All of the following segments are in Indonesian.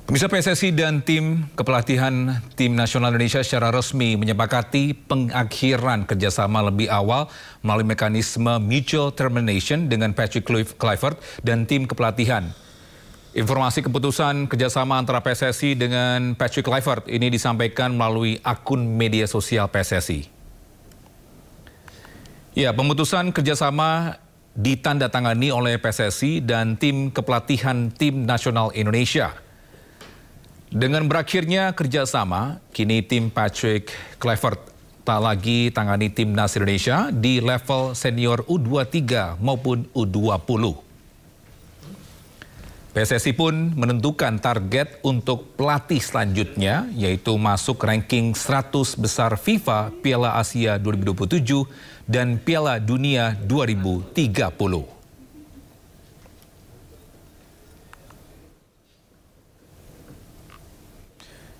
Pemirsa, PSSI dan tim kepelatihan tim nasional Indonesia secara resmi menyepakati pengakhiran kerjasama lebih awal melalui mekanisme mutual termination dengan Patrick Kluivert dan tim kepelatihan. Informasi keputusan kerjasama antara PSSI dengan Patrick Kluivert ini disampaikan melalui akun media sosial PSSI. Ya, pemutusan kerjasama ditandatangani oleh PSSI dan tim kepelatihan tim nasional Indonesia. Dengan berakhirnya kerjasama, kini tim Patrick Kluivert tak lagi tangani timnas Indonesia di level senior U23 maupun U20. PSSI pun menentukan target untuk pelatih selanjutnya, yaitu masuk ranking 100 besar FIFA Piala Asia 2027 dan Piala Dunia 2030.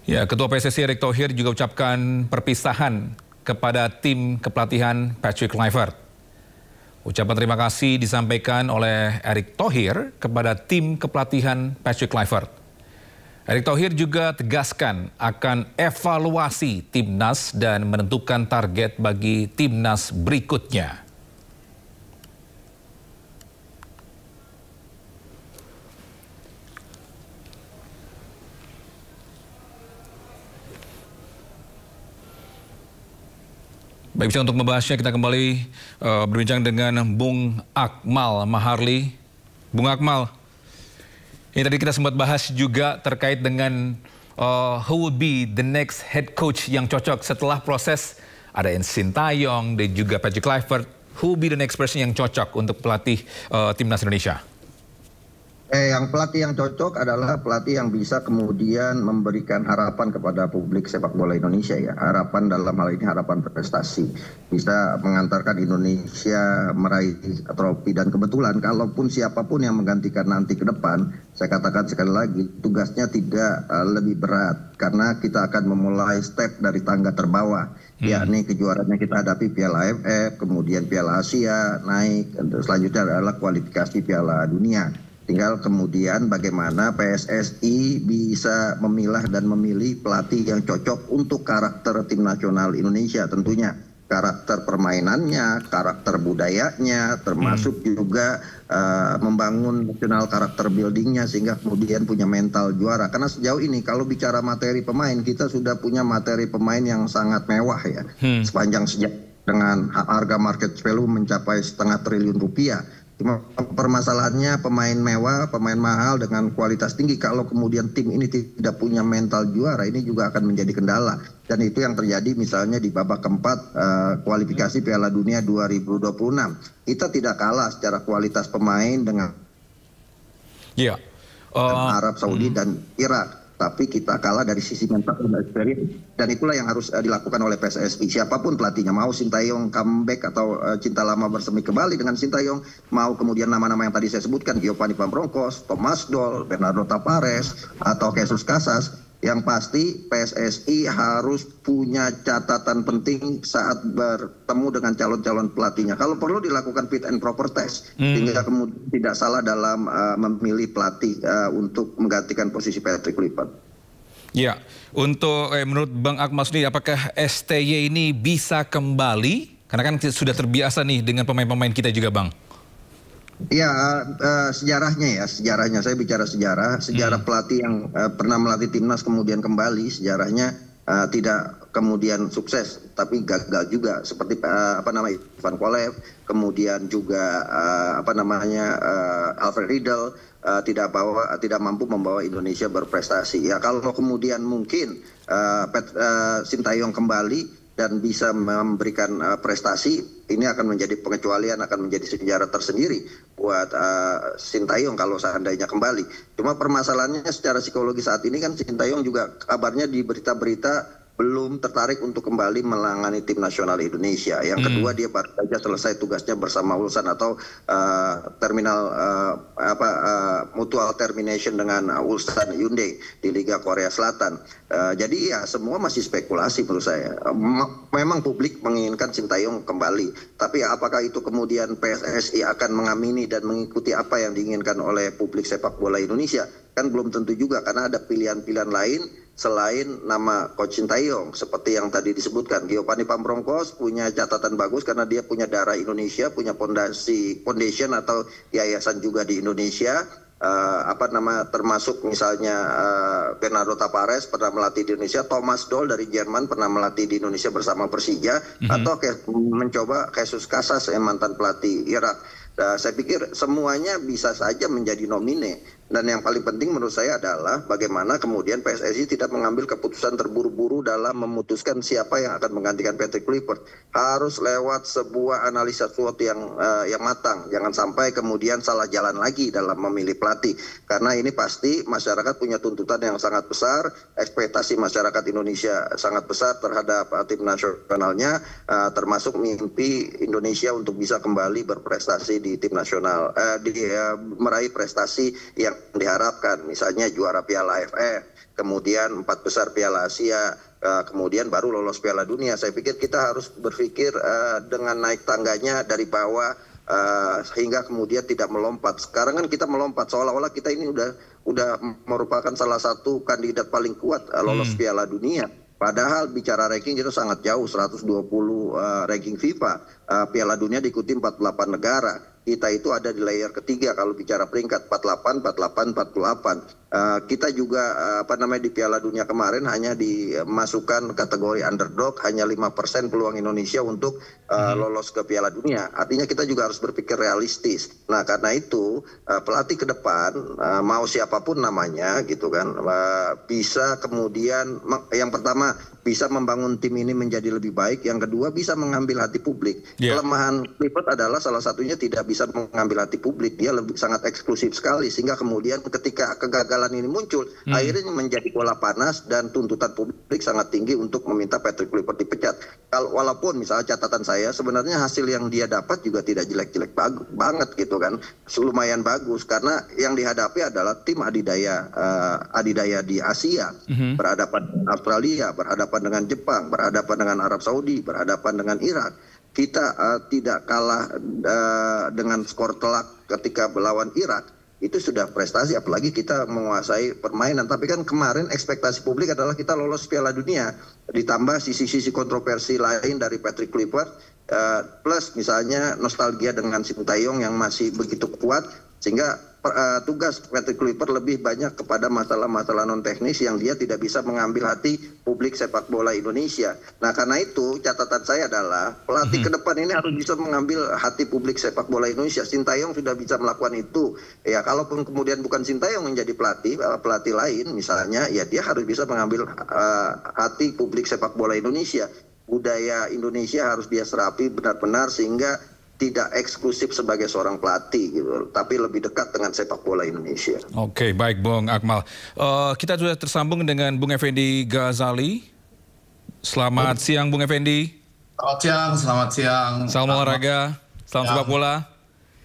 Ya, Ketua PSSI Erick Thohir juga ucapkan perpisahan kepada tim kepelatihan Patrick Kluivert. Ucapan terima kasih disampaikan oleh Erick Thohir kepada tim kepelatihan Patrick Kluivert. Erick Thohir juga tegaskan akan evaluasi timnas dan menentukan target bagi timnas berikutnya. Baik, bisa untuk membahasnya kita kembali berbincang dengan Bung Akmal Maharli. Bung Akmal, ini tadi kita sempat bahas juga terkait dengan who will be the next head coach yang cocok setelah proses ada Sintayong dan juga Patrick Kluivert. Who will be the next person yang cocok untuk pelatih timnas Indonesia? Yang pelatih yang cocok adalah pelatih yang bisa kemudian memberikan harapan kepada publik sepak bola Indonesia ya. Harapan dalam hal ini harapan prestasi. Bisa mengantarkan Indonesia meraih trofi dan kebetulan kalaupun siapapun yang menggantikan nanti ke depan, saya katakan sekali lagi tugasnya tidak lebih berat karena kita akan memulai step dari tangga terbawah. Yakni kejuaraan yang kita hadapi Piala AFF, kemudian Piala Asia naik, selanjutnya adalah kualifikasi Piala Dunia. Tinggal kemudian bagaimana PSSI bisa memilah dan memilih pelatih yang cocok untuk karakter tim nasional Indonesia tentunya. Karakter permainannya, karakter budayanya, termasuk juga membangun national karakter buildingnya sehingga kemudian punya mental juara. Karena sejauh ini kalau bicara materi pemain, kita sudah punya materi pemain yang sangat mewah ya. Sepanjang sejarah dengan harga market value mencapai setengah triliun rupiah. Cuma permasalahannya pemain mewah, pemain mahal dengan kualitas tinggi. Kalau kemudian tim ini tidak punya mental juara, ini juga akan menjadi kendala. Dan itu yang terjadi misalnya di babak keempat kualifikasi Piala Dunia 2026. Kita tidak kalah secara kualitas pemain dengan Arab Saudi dan Irak. Tapi kita kalah dari sisi mental dan experience. Dan itulah yang harus dilakukan oleh PSSI. Siapapun pelatihnya, mau Sintayong comeback atau cinta lama bersemi kembali dengan Sintayong, mau kemudian nama-nama yang tadi saya sebutkan, Giovanni Van Bronckhorst, Thomas Doll, Bernardo Tavares, atau Jesus Casas, yang pasti PSSI harus punya catatan penting saat bertemu dengan calon-calon pelatihnya. Kalau perlu dilakukan fit and proper test, sehingga kemudian tidak salah dalam memilih pelatih untuk menggantikan posisi Patrick Kluivert. Ya, untuk menurut Bang Akmal sendiri, apakah STY ini bisa kembali? Karena kan sudah terbiasa nih dengan pemain-pemain kita juga, Bang. Ya, sejarahnya saya bicara sejarah pelatih yang pernah melatih timnas kemudian kembali, sejarahnya tidak kemudian sukses tapi gagal juga seperti Ivan Kolev, kemudian juga Alfred Riedel tidak mampu membawa Indonesia berprestasi. Ya, kalau kemudian mungkin Sintayong kembali dan bisa memberikan prestasi, ini akan menjadi pengecualian, akan menjadi sejarah tersendiri buat Sintayong kalau seandainya kembali. Cuma permasalahannya secara psikologi saat ini kan Sintayong juga kabarnya di berita-berita belum tertarik untuk kembali menangani tim nasional Indonesia. Yang kedua, dia baru saja selesai tugasnya bersama Ulsan atau mutual termination dengan Ulsan Hyundai di Liga Korea Selatan. Jadi ya semua masih spekulasi menurut saya. Memang publik menginginkan Sintayong kembali, tapi apakah itu kemudian PSSI akan mengamini dan mengikuti apa yang diinginkan oleh publik sepak bola Indonesia? kan belum tentu juga karena ada pilihan-pilihan lain selain nama Coach Sintayong seperti yang tadi disebutkan. Giovanni Pamprongkos punya catatan bagus karena dia punya darah Indonesia, punya foundation atau yayasan juga di Indonesia. Termasuk misalnya Bernardo Tavares pernah melatih di Indonesia, Thomas Doll dari Jerman pernah melatih di Indonesia bersama Persija, atau mencoba Jesus Casas yang mantan pelatih Irak. Saya pikir semuanya bisa saja menjadi nomine. Dan yang paling penting menurut saya adalah bagaimana kemudian PSSI tidak mengambil keputusan terburu-buru dalam memutuskan siapa yang akan menggantikan Patrick Kluivert. Harus lewat sebuah analisa SWOT yang matang. Jangan sampai kemudian salah jalan lagi dalam memilih pelatih. Karena ini pasti masyarakat punya tuntutan yang sangat besar, ekspektasi masyarakat Indonesia sangat besar terhadap tim nasionalnya, termasuk mimpi Indonesia untuk bisa kembali berprestasi di tim nasional, meraih prestasi yang diharapkan, misalnya juara Piala AFF, kemudian 4 besar Piala Asia, kemudian baru lolos Piala Dunia. Saya pikir kita harus berpikir dengan naik tangganya dari bawah hingga kemudian tidak melompat. Sekarang kan kita melompat seolah-olah kita ini udah merupakan salah satu kandidat paling kuat lolos Piala Dunia. Padahal bicara ranking itu sangat jauh, 120 ranking FIFA. Piala Dunia diikuti 48 negara. Kita itu ada di layer ketiga kalau bicara peringkat 48, 48, 48. Kita juga di Piala Dunia kemarin hanya dimasukkan kategori underdog, hanya 5% peluang Indonesia untuk lolos ke Piala Dunia. Artinya kita juga harus berpikir realistis. Nah, karena itu pelatih ke depan mau siapapun namanya gitu kan, bisa kemudian yang pertama bisa membangun tim ini menjadi lebih baik, yang kedua bisa mengambil hati publik. Kelemahan Kluivert adalah salah satunya tidak bisa mengambil hati publik. Dia sangat eksklusif sekali sehingga kemudian ketika kegagalan ini muncul akhirnya menjadi bola panas dan tuntutan publik sangat tinggi untuk meminta Patrick Kluivert dipecat. Walaupun misalnya catatan saya sebenarnya hasil yang dia dapat juga tidak jelek-jelek banget gitu kan, lumayan bagus karena yang dihadapi adalah tim adidaya di Asia, berhadapan dengan Australia, berhadapan dengan Jepang, berhadapan dengan Arab Saudi, berhadapan dengan Irak. Kita tidak kalah dengan skor telak ketika melawan Irak. Itu sudah prestasi, apalagi kita menguasai permainan. Tapi kan kemarin ekspektasi publik adalah kita lolos Piala Dunia. Ditambah sisi-sisi kontroversi lain dari Patrick Kluivert, plus misalnya nostalgia dengan Sintayong yang masih begitu kuat, sehingga tugas Patrick Kluivert lebih banyak kepada masalah-masalah non teknis yang dia tidak bisa mengambil hati publik sepak bola Indonesia. Nah, karena itu catatan saya adalah pelatih ke depan ini harus bisa mengambil hati publik sepak bola Indonesia. Sintayong sudah bisa melakukan itu. Ya, kalaupun kemudian bukan Sintayong menjadi pelatih lain misalnya, ya dia harus bisa mengambil hati publik sepak bola Indonesia. Budaya Indonesia harus dia serapi benar-benar sehingga tidak eksklusif sebagai seorang pelatih gitu, tapi lebih dekat dengan sepak bola Indonesia. Oke, baik Bung Akmal. Kita sudah tersambung dengan Bung Effendi Ghazali. Selamat siang Bung Effendi. Selamat siang. Salam olahraga, salam sepak bola.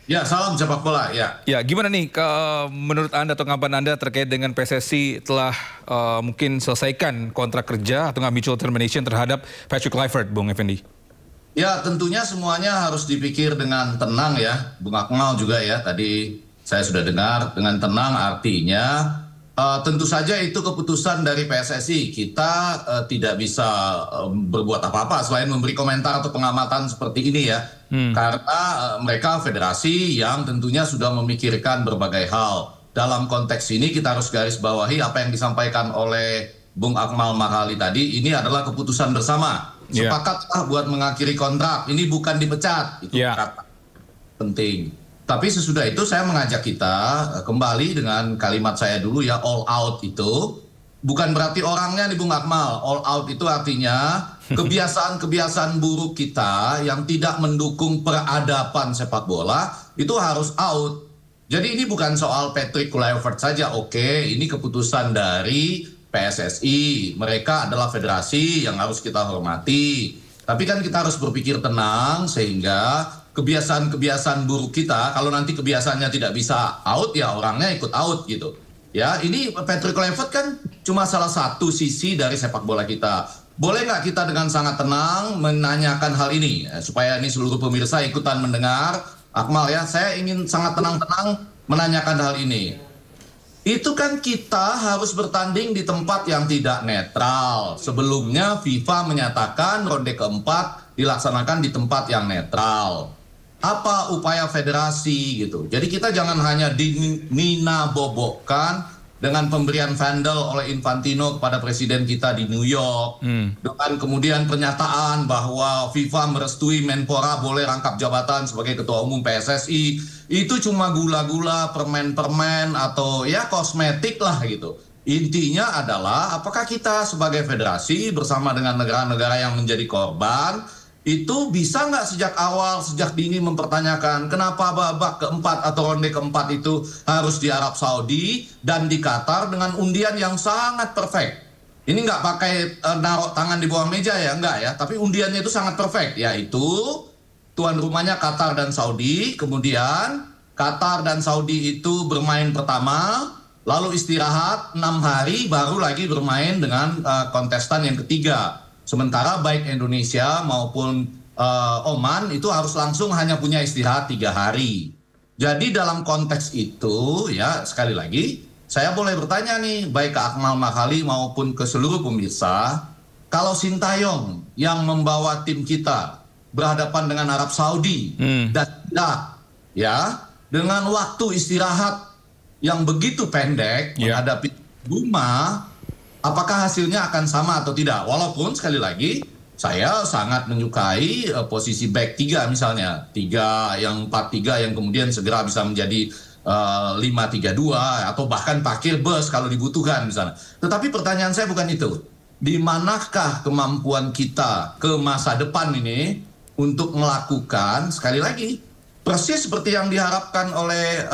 Ya, salam sepak bola, ya. Ya, gimana nih menurut Anda atau tanggapan Anda terkait dengan PSSI telah mungkin selesaikan kontrak kerja atau mutual termination terhadap Patrick Kluivert, Bung Effendi? Ya, tentunya semuanya harus dipikir dengan tenang ya, Bung Akmal juga ya. Tadi saya sudah dengar dengan tenang artinya tentu saja itu keputusan dari PSSI. Kita tidak bisa berbuat apa-apa selain memberi komentar atau pengamatan seperti ini ya. Karena mereka federasi yang tentunya sudah memikirkan berbagai hal. Dalam konteks ini kita harus garis bawahi apa yang disampaikan oleh Bung Akmal Marhali tadi, ini adalah keputusan bersama. Sepakatlah buat mengakhiri kontrak, ini bukan dipecat, itu kata penting. Tapi sesudah itu saya mengajak kita kembali dengan kalimat saya dulu ya, all out itu bukan berarti orangnya nih Bung Akmal. All out itu artinya kebiasaan-kebiasaan buruk kita yang tidak mendukung peradaban sepak bola itu harus out. Jadi ini bukan soal Patrick Kluivert saja, oke, ini keputusan dari PSSI, mereka adalah federasi yang harus kita hormati. Tapi kan kita harus berpikir tenang sehingga kebiasaan-kebiasaan buruk kita, kalau nanti kebiasaannya tidak bisa out, ya orangnya ikut out gitu. Ya, ini Patrick Kluivert kan cuma salah satu sisi dari sepak bola kita. Boleh nggak kita dengan sangat tenang menanyakan hal ini supaya ini seluruh pemirsa ikutan mendengar. Akmal ya, saya ingin sangat tenang-tenang menanyakan hal ini. Itu kan kita harus bertanding di tempat yang tidak netral. Sebelumnya FIFA menyatakan ronde keempat dilaksanakan di tempat yang netral. Apa upaya federasi gitu. Jadi kita jangan hanya dinina-bobokkan dengan pemberian vandal oleh Infantino kepada presiden kita di New York. Dengan kemudian pernyataan bahwa FIFA merestui Menpora boleh rangkap jabatan sebagai ketua umum PSSI. Itu cuma gula-gula, permen-permen, atau ya kosmetik lah gitu. Intinya adalah apakah kita sebagai federasi bersama dengan negara-negara yang menjadi korban, itu bisa nggak sejak awal, sejak dini mempertanyakan kenapa babak keempat atau ronde keempat itu harus di Arab Saudi dan di Qatar dengan undian yang sangat perfect. Ini nggak pakai naruh tangan di bawah meja ya, nggak ya. Tapi undiannya itu sangat perfect, yaitu tuan rumahnya Qatar dan Saudi. Kemudian Qatar dan Saudi itu bermain pertama, lalu istirahat 6 hari, baru lagi bermain dengan kontestan yang ketiga. Sementara baik Indonesia maupun Oman itu harus langsung hanya punya istirahat 3 hari. Jadi dalam konteks itu ya sekali lagi saya boleh bertanya nih baik ke Akmal Makhali maupun ke seluruh pemirsa, kalau Sintayong yang membawa tim kita berhadapan dengan Arab Saudi dan Irak ya dengan waktu istirahat yang begitu pendek menghadapi rumah, apakah hasilnya akan sama atau tidak? Walaupun sekali lagi saya sangat menyukai posisi back 3 misalnya. 3 yang 4-3 yang kemudian segera bisa menjadi 5-3-2 atau bahkan parkir bus kalau dibutuhkan misalnya. Tetapi pertanyaan saya bukan itu. Di manakah kemampuan kita ke masa depan ini untuk melakukan sekali lagi persis seperti yang diharapkan oleh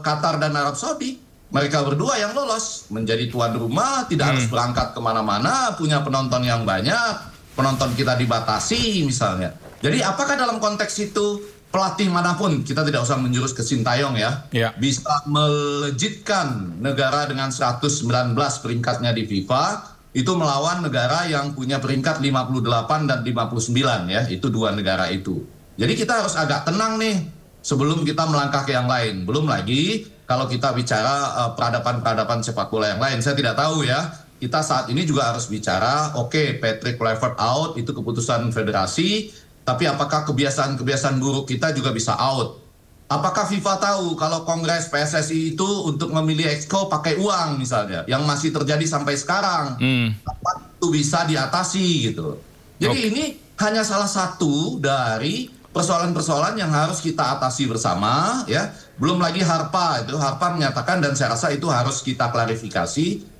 Qatar dan Arab Saudi. Mereka berdua yang lolos menjadi tuan rumah, tidak harus berangkat kemana-mana, punya penonton yang banyak, penonton kita dibatasi misalnya. Jadi apakah dalam konteks itu pelatih manapun, kita tidak usah menjurus ke Sintayong ya, bisa melejitkan negara dengan 119 peringkatnya di FIFA, itu melawan negara yang punya peringkat 58 dan 59 ya, itu 2 negara itu. Jadi kita harus agak tenang nih sebelum kita melangkah ke yang lain. Belum lagi kalau kita bicara peradaban-peradaban sepak bola yang lain, saya tidak tahu ya. Kita saat ini juga harus bicara, oke, Patrick Kluivert out, itu keputusan federasi, tapi apakah kebiasaan-kebiasaan buruk kita juga bisa out? Apakah FIFA tahu kalau Kongres PSSI itu untuk memilih exco pakai uang misalnya, yang masih terjadi sampai sekarang? Apa itu bisa diatasi gitu? Jadi ini hanya salah satu dari persoalan-persoalan yang harus kita atasi bersama ya. Belum lagi Harpa menyatakan dan saya rasa itu harus kita klarifikasi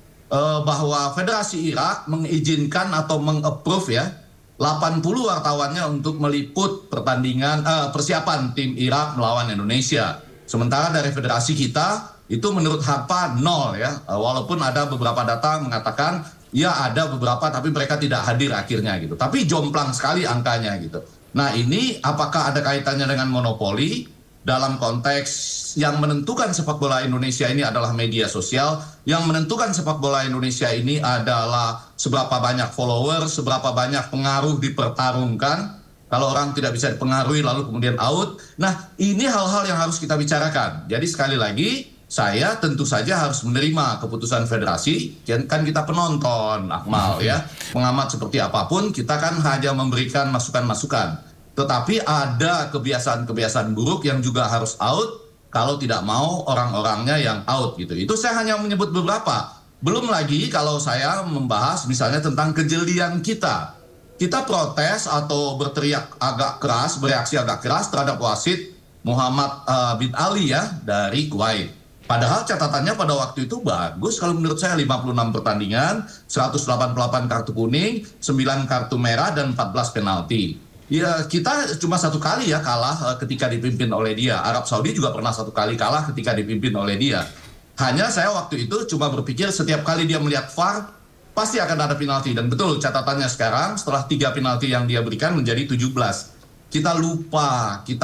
bahwa Federasi Irak mengizinkan atau meng-approve ya 80 wartawannya untuk meliput pertandingan persiapan tim Irak melawan Indonesia. Sementara dari federasi kita itu menurut Harpa 0 ya. Walaupun ada beberapa data mengatakan ya ada beberapa tapi mereka tidak hadir akhirnya gitu. Tapi jomplang sekali angkanya gitu. Nah ini apakah ada kaitannya dengan monopoli? Dalam konteks yang menentukan sepak bola Indonesia ini adalah media sosial, yang menentukan sepak bola Indonesia ini adalah seberapa banyak follower, seberapa banyak pengaruh dipertarungkan. Kalau orang tidak bisa dipengaruhi lalu kemudian out. Nah ini hal-hal yang harus kita bicarakan. Jadi sekali lagi saya tentu saja harus menerima keputusan federasi. Kan kita penonton, Akmal ya. Pengamat seperti apapun kita kan hanya memberikan masukan-masukan. Tetapi ada kebiasaan-kebiasaan buruk yang juga harus out kalau tidak mau orang-orangnya yang out gitu. Itu saya hanya menyebut beberapa. Belum lagi kalau saya membahas misalnya tentang kejelian kita. Kita protes atau berteriak agak keras, bereaksi agak keras terhadap wasit Muhammad bin Ali ya dari Kuwait. Padahal catatannya pada waktu itu bagus kalau menurut saya 56 pertandingan, 188 kartu kuning, 9 kartu merah dan 14 penalti. Ya kita cuma 1 kali ya kalah ketika dipimpin oleh dia. Arab Saudi juga pernah 1 kali kalah ketika dipimpin oleh dia. Hanya saya waktu itu cuma berpikir setiap kali dia melihat VAR pasti akan ada penalti. Dan betul catatannya sekarang setelah 3 penalti yang dia berikan menjadi 17. Kita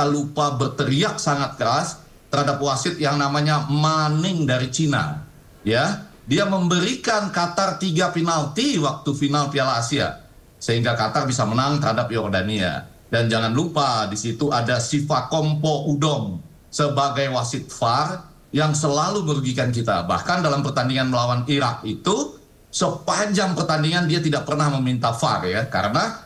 lupa berteriak sangat keras terhadap wasit yang namanya Manning dari Cina. Ya, dia memberikan Qatar 3 penalti waktu final Piala Asia. Sehingga Qatar bisa menang terhadap Yordania. Dan jangan lupa di situ ada Siva Kompo Udom sebagai wasit VAR yang selalu merugikan kita. Bahkan dalam pertandingan melawan Irak itu, sepanjang pertandingan dia tidak pernah meminta VAR ya, karena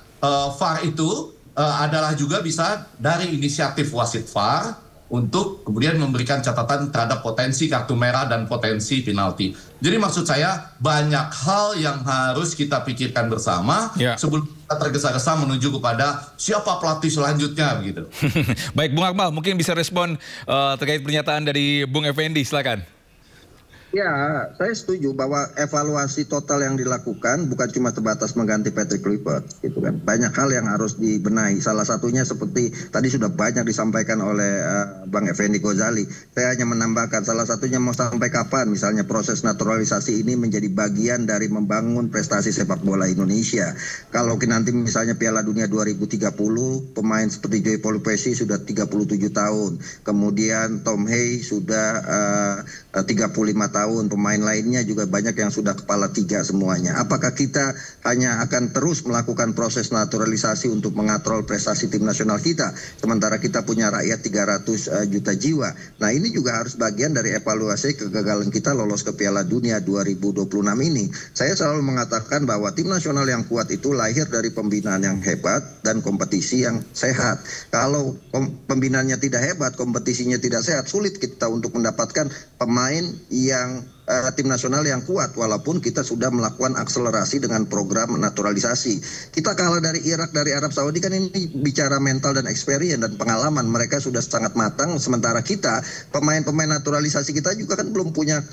VAR itu adalah juga bisa dari inisiatif wasit VAR untuk kemudian memberikan catatan terhadap potensi kartu merah dan potensi penalti. Jadi maksud saya banyak hal yang harus kita pikirkan bersama sebelum kita tergesa-gesa menuju kepada siapa pelatih selanjutnya begitu. Baik, Bung Akmal mungkin bisa respon terkait pernyataan dari Bung Effendi, silakan. Ya, saya setuju bahwa evaluasi total yang dilakukan bukan cuma terbatas mengganti Patrick Kluivert, gitu kan. Banyak hal yang harus dibenahi. Salah satunya seperti tadi sudah banyak disampaikan oleh Bang Effendi Ghazali. Saya hanya menambahkan salah satunya mau sampai kapan misalnya proses naturalisasi ini menjadi bagian dari membangun prestasi sepak bola Indonesia. Kalau nanti misalnya Piala Dunia 2030, pemain seperti Joey Polupesi sudah 37 tahun. Kemudian Tom Hay sudah 35 tahun. Pemain lainnya juga banyak yang sudah kepala 3 semuanya. Apakah kita hanya akan terus melakukan proses naturalisasi untuk mengatrol prestasi tim nasional kita, sementara kita punya rakyat 300 juta jiwa? Nah, ini juga harus bagian dari evaluasi kegagalan kita lolos ke Piala Dunia 2026 ini. Saya selalu mengatakan bahwa tim nasional yang kuat itu lahir dari pembinaan yang hebat dan kompetisi yang sehat. Kalau pembinaannya tidak hebat, kompetisinya tidak sehat, sulit kita untuk mendapatkan pemain yang tim nasional yang kuat, walaupun kita sudah melakukan akselerasi dengan program naturalisasi. Kita kalah dari Irak, dari Arab Saudi, kan ini bicara mental dan experience dan pengalaman. Mereka sudah sangat matang, sementara kita, pemain-pemain naturalisasi kita juga kan belum punya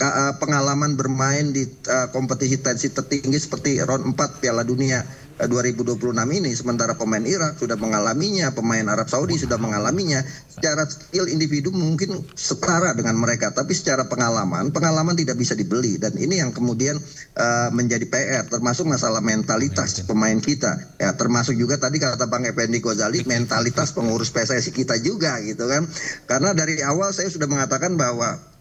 pengalaman bermain di kompetisi tensi tertinggi seperti round 4 Piala Dunia 2026 ini. Sementara pemain Irak sudah mengalaminya, pemain Arab Saudi sudah mengalaminya. Secara skill individu mungkin setara dengan mereka, tapi secara pengalaman tidak bisa dibeli. Dan ini yang kemudian menjadi PR, termasuk masalah mentalitas pemain kita. Ya, termasuk juga tadi kata Bang Effendi Ghazali, mentalitas pengurus PSSI kita juga, gitu kan. Karena dari awal saya sudah mengatakan bahwa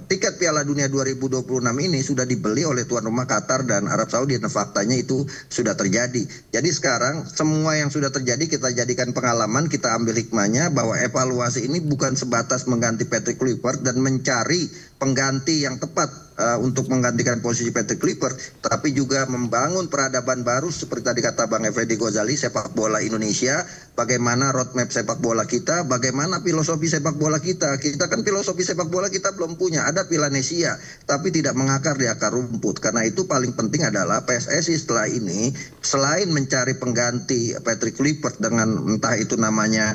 tiket Piala Dunia 2026 ini sudah dibeli oleh tuan rumah Qatar dan Arab Saudi, dan faktanya itu sudah terjadi. Jadi sekarang semua yang sudah terjadi kita jadikan pengalaman, kita ambil hikmahnya bahwa evaluasi ini bukan sebatas mengganti Patrick Kluivert dan mencari pengganti yang tepat untuk menggantikan posisi Patrick Kluivert, tapi juga membangun peradaban baru seperti tadi kata Bang Effendi Ghazali, sepak bola Indonesia, bagaimana roadmap sepak bola kita, bagaimana filosofi sepak bola kita. Kita kan filosofi sepak bola kita belum punya, ada Pilanesia, tapi tidak mengakar di akar rumput. Karena itu paling penting adalah PSSI setelah ini, selain mencari pengganti Patrick Kluivert dengan entah itu namanya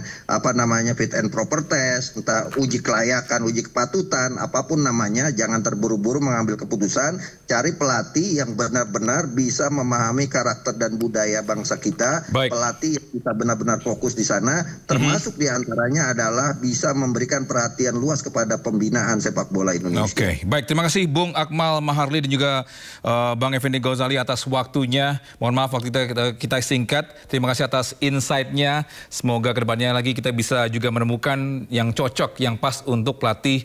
fit and proper test, entah uji kelayakan, uji kepatutan, apapun namanya, jangan terburu-buru mengambil keputusan, cari pelatih yang benar-benar bisa memahami karakter dan budaya bangsa kita. Baik. Pelatih yang bisa benar-benar fokus di sana, termasuk diantaranya adalah bisa memberikan perhatian luas kepada pembinaan sepak bola Indonesia. Oke, baik, terima kasih Bung Akmal Maharli dan juga Bang Effendi Ghazali atas waktunya. Mohon maaf waktu kita singkat. Terima kasih atas insight-nya. Semoga kedepannya lagi kita bisa juga menemukan yang cocok, yang pas untuk pelatih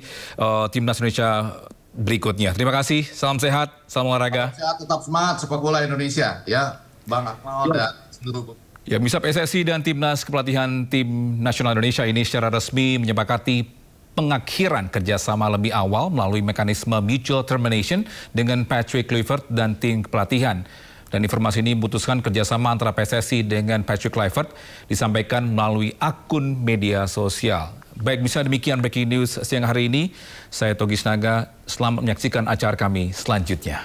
Timnas Indonesia berikutnya. Terima kasih, salam sehat, salam olahraga. Salam sehat, tetap semangat sepak bola Indonesia, ya Bang Akmal dan seluruh. Ya, bisa PSSI dan Timnas Kepelatihan Tim Nasional Indonesia ini secara resmi menyepakati pengakhiran kerjasama lebih awal melalui mekanisme mutual termination dengan Patrick Kluivert dan tim kepelatihan. Dan informasi ini memutuskan kerjasama antara PSSI dengan Patrick Kluivert disampaikan melalui akun media sosial. Baik, bisa demikian breaking news siang hari ini. Saya Togi Snaga, selamat menyaksikan acara kami selanjutnya.